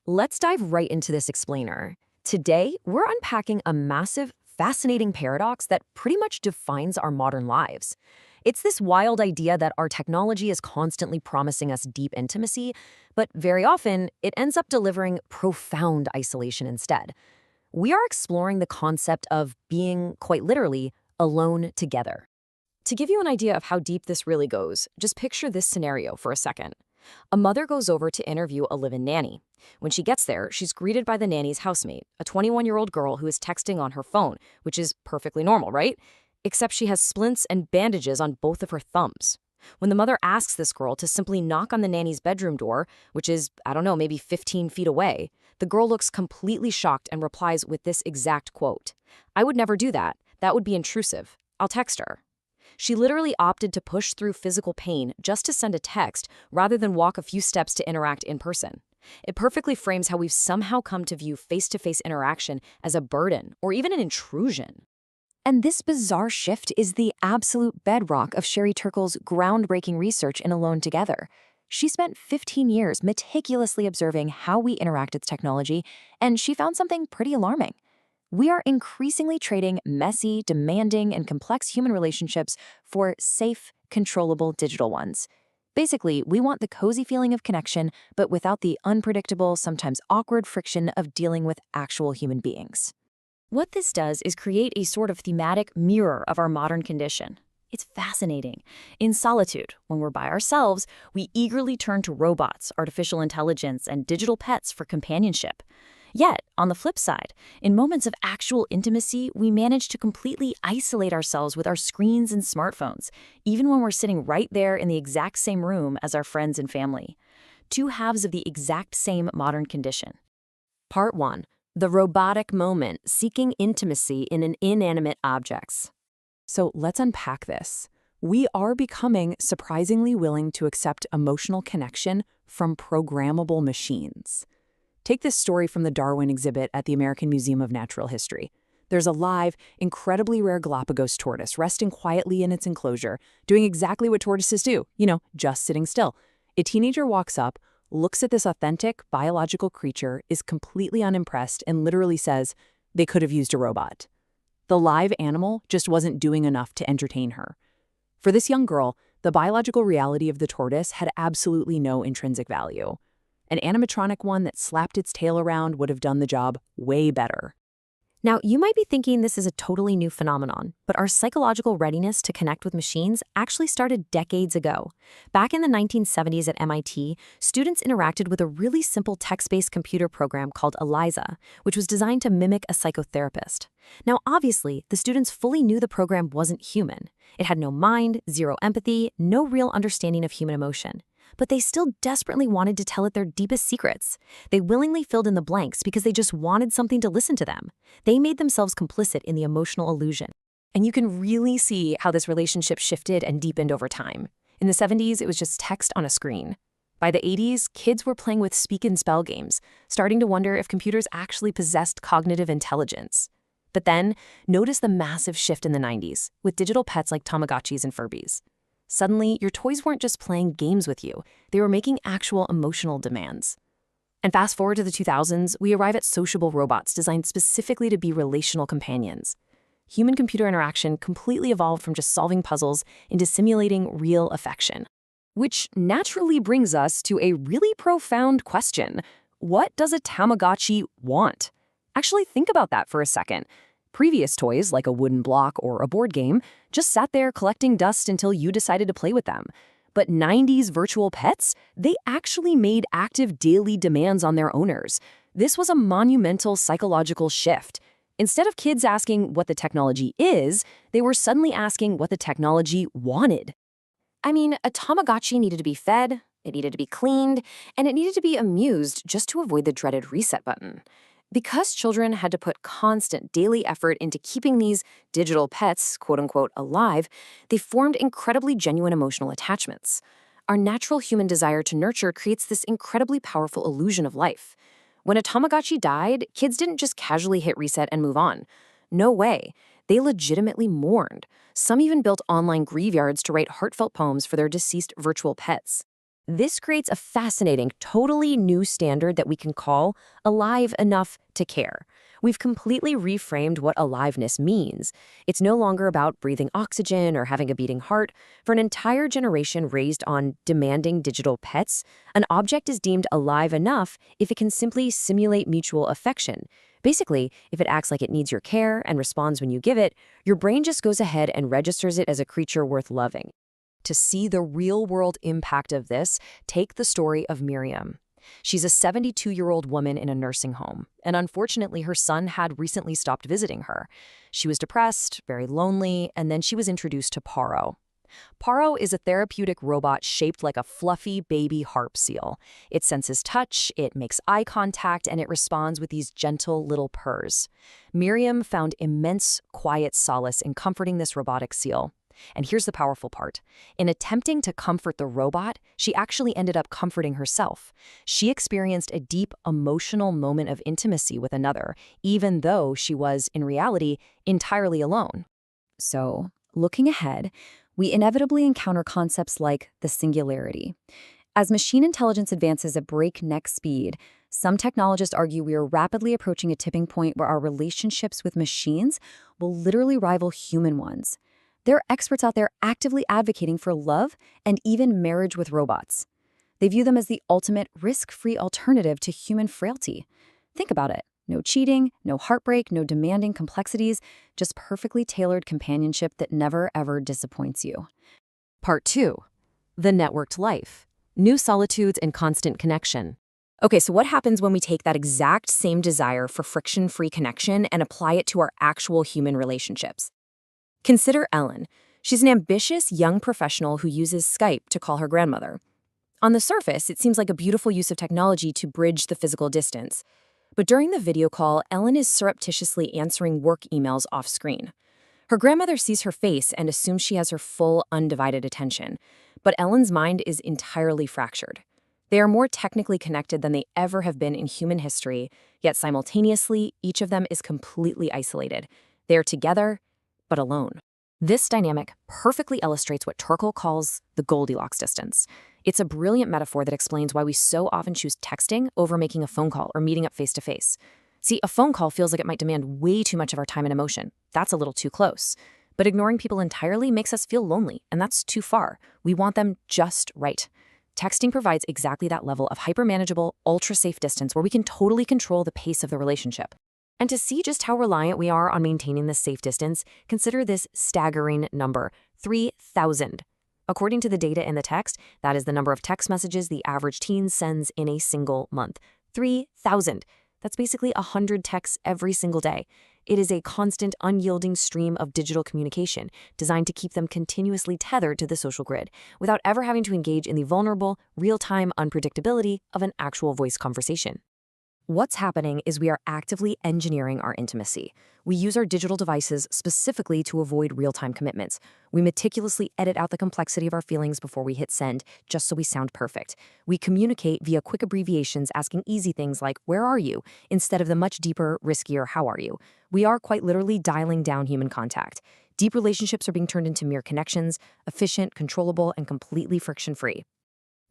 Let's dive right into this explainer. Today, we're unpacking a massive, fascinating paradox that pretty much defines our modern lives. It's this wild idea that our technology is constantly promising us deep intimacy, but very often it ends up delivering profound isolation instead. We are exploring the concept of being, quite literally, alone together. To give you an idea of how deep this really goes, just picture this scenario for a second. A mother goes over to interview a live-in nanny. When she gets there, she's greeted by the nanny's housemate, a 21-year-old girl who is texting on her phone, which is perfectly normal, right? Except she has splints and bandages on both of her thumbs. When the mother asks this girl to simply knock on the nanny's bedroom door, which is, I don't know, maybe 15 feet away, the girl looks completely shocked and replies with this exact quote: "I would never do that. That would be intrusive. I'll text her." She literally opted to push through physical pain just to send a text rather than walk a few steps to interact in person. It perfectly frames how we've somehow come to view face-to-face interaction as a burden or even an intrusion. And this bizarre shift is the absolute bedrock of Sherry Turkle's groundbreaking research in Alone Together. She spent 15 years meticulously observing how we interact with technology, and she found something pretty alarming. We are increasingly trading messy, demanding, and complex human relationships for safe, controllable digital ones. Basically, we want the cozy feeling of connection, but without the unpredictable, sometimes awkward friction of dealing with actual human beings. What this does is create a sort of thematic mirror of our modern condition. It's fascinating. In solitude, when we're by ourselves, we eagerly turn to robots, artificial intelligence, and digital pets for companionship. Yet, on the flip side, in moments of actual intimacy, we manage to completely isolate ourselves with our screens and smartphones, even when we're sitting right there in the exact same room as our friends and family. Two halves of the exact same modern condition. Part 1. The robotic moment, seeking intimacy in an inanimate objects. So let's unpack this. We are becoming surprisingly willing to accept emotional connection from programmable machines. Take this story from the Darwin exhibit at the American Museum of Natural History. There's a live, incredibly rare Galapagos tortoise resting quietly in its enclosure, doing exactly what tortoises do, just sitting still. A teenager walks up, looks at this authentic, biological creature, is completely unimpressed, and literally says, "They could have used a robot." The live animal just wasn't doing enough to entertain her. For this young girl, the biological reality of the tortoise had absolutely no intrinsic value. An animatronic one that slapped its tail around would have done the job way better. Now, you might be thinking this is a totally new phenomenon, but our psychological readiness to connect with machines actually started decades ago. Back in the 1970s at MIT, students interacted with a really simple text-based computer program called ELISA, which was designed to mimic a psychotherapist. Now, obviously, the students fully knew the program wasn't human. It had no mind, zero empathy, no real understanding of human emotion. But they still desperately wanted to tell it their deepest secrets. They willingly filled in the blanks because they just wanted something to listen to them. They made themselves complicit in the emotional illusion. And you can really see how this relationship shifted and deepened over time. In the 70s, it was just text on a screen. By the 80s, kids were playing with speak and spell games, starting to wonder if computers actually possessed cognitive intelligence. But then, notice the massive shift in the 90s, with digital pets like Tamagotchis and Furbies. Suddenly, your toys weren't just playing games with you, they were making actual emotional demands. And fast forward to the 2000s, we arrive at sociable robots designed specifically to be relational companions. Human-computer interaction completely evolved from just solving puzzles into simulating real affection. Which naturally brings us to a really profound question. What does a Tamagotchi want? Actually, think about that for a second. Previous toys, like a wooden block or a board game, just sat there collecting dust until you decided to play with them. But 90s virtual pets, they actually made active daily demands on their owners. This was a monumental psychological shift. Instead of kids asking what the technology is, they were suddenly asking what the technology wanted. I mean, a Tamagotchi needed to be fed, it needed to be cleaned, and it needed to be amused just to avoid the dreaded reset button. Because children had to put constant daily effort into keeping these digital pets, quote-unquote, alive, they formed incredibly genuine emotional attachments. Our natural human desire to nurture creates this incredibly powerful illusion of life. When a Tamagotchi died, kids didn't just casually hit reset and move on. No way. They legitimately mourned. Some even built online graveyards to write heartfelt poems for their deceased virtual pets. This creates a fascinating, totally new standard that we can call alive enough to care. We've completely reframed what aliveness means. It's no longer about breathing oxygen or having a beating heart. For an entire generation raised on demanding digital pets, an object is deemed alive enough if it can simply simulate mutual affection. Basically, if it acts like it needs your care and responds when you give it, your brain just goes ahead and registers it as a creature worth loving. To see the real-world impact of this, take the story of Miriam. She's a 72-year-old woman in a nursing home, and unfortunately her son had recently stopped visiting her. She was depressed, very lonely, and then she was introduced to Paro. Paro is a therapeutic robot shaped like a fluffy baby harp seal. It senses touch, it makes eye contact, and it responds with these gentle little purrs. Miriam found immense, quiet solace in comforting this robotic seal. And here's the powerful part. In attempting to comfort the robot, she actually ended up comforting herself. She experienced a deep emotional moment of intimacy with another, even though she was, in reality, entirely alone. So, looking ahead, we inevitably encounter concepts like the singularity. As machine intelligence advances at breakneck speed, some technologists argue we are rapidly approaching a tipping point where our relationships with machines will literally rival human ones. There are experts out there actively advocating for love and even marriage with robots. They view them as the ultimate risk-free alternative to human frailty. Think about it. No cheating, no heartbreak, no demanding complexities, just perfectly tailored companionship that never, ever disappoints you. Part 2. The networked life. New solitudes and constant connection. Okay, so what happens when we take that exact same desire for friction-free connection and apply it to our actual human relationships? Consider Ellen. She's an ambitious young professional who uses Skype to call her grandmother. On the surface, it seems like a beautiful use of technology to bridge the physical distance. But during the video call, Ellen is surreptitiously answering work emails off-screen. Her grandmother sees her face and assumes she has her full, undivided attention. But Ellen's mind is entirely fractured. They are more technically connected than they ever have been in human history, yet simultaneously, each of them is completely isolated. They are together, but alone. This dynamic perfectly illustrates what Turkle calls the Goldilocks distance. It's a brilliant metaphor that explains why we so often choose texting over making a phone call or meeting up face-to-face. See, a phone call feels like it might demand way too much of our time and emotion. That's a little too close. But ignoring people entirely makes us feel lonely, and that's too far. We want them just right. Texting provides exactly that level of hyper-manageable, ultra-safe distance where we can totally control the pace of the relationship. And to see just how reliant we are on maintaining this safe distance, consider this staggering number, 3,000. According to the data in the text, that is the number of text messages the average teen sends in a single month. 3,000. That's basically 100 texts every single day. It is a constant, unyielding stream of digital communication designed to keep them continuously tethered to the social grid, without ever having to engage in the vulnerable, real-time unpredictability of an actual voice conversation. What's happening is we are actively engineering our intimacy. We use our digital devices specifically to avoid real-time commitments. We meticulously edit out the complexity of our feelings before we hit send, just so we sound perfect. We communicate via quick abbreviations asking easy things like, "Where are you?" instead of the much deeper, riskier, "How are you?" We are quite literally dialing down human contact. Deep relationships are being turned into mere connections, efficient, controllable, and completely friction-free.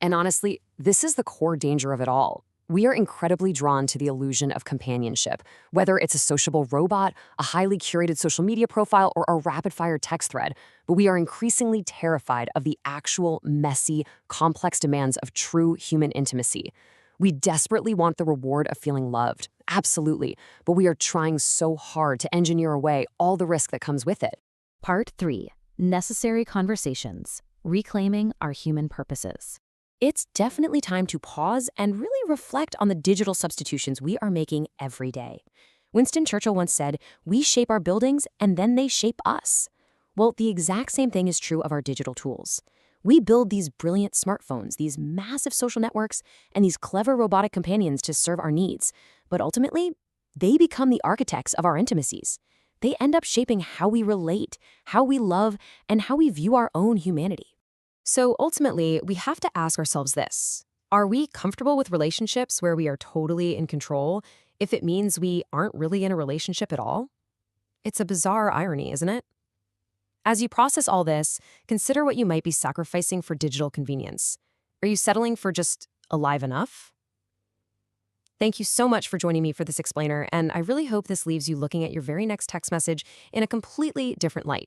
And honestly, this is the core danger of it all. We are incredibly drawn to the illusion of companionship, whether it's a sociable robot, a highly curated social media profile, or a rapid-fire text thread. But we are increasingly terrified of the actual, messy, complex demands of true human intimacy. We desperately want the reward of feeling loved, absolutely, but we are trying so hard to engineer away all the risk that comes with it. Part 3. Necessary Conversations. Reclaiming Our Human Purposes. It's definitely time to pause and really reflect on the digital substitutions we are making every day. Winston Churchill once said, "We shape our buildings and then they shape us." Well, the exact same thing is true of our digital tools. We build these brilliant smartphones, these massive social networks, and these clever robotic companions to serve our needs. But ultimately, they become the architects of our intimacies. They end up shaping how we relate, how we love, and how we view our own humanity. So ultimately, we have to ask ourselves this. Are we comfortable with relationships where we are totally in control if it means we aren't really in a relationship at all? It's a bizarre irony, isn't it? As you process all this, consider what you might be sacrificing for digital convenience. Are you settling for just alive enough? Thank you so much for joining me for this explainer, and I really hope this leaves you looking at your very next text message in a completely different light.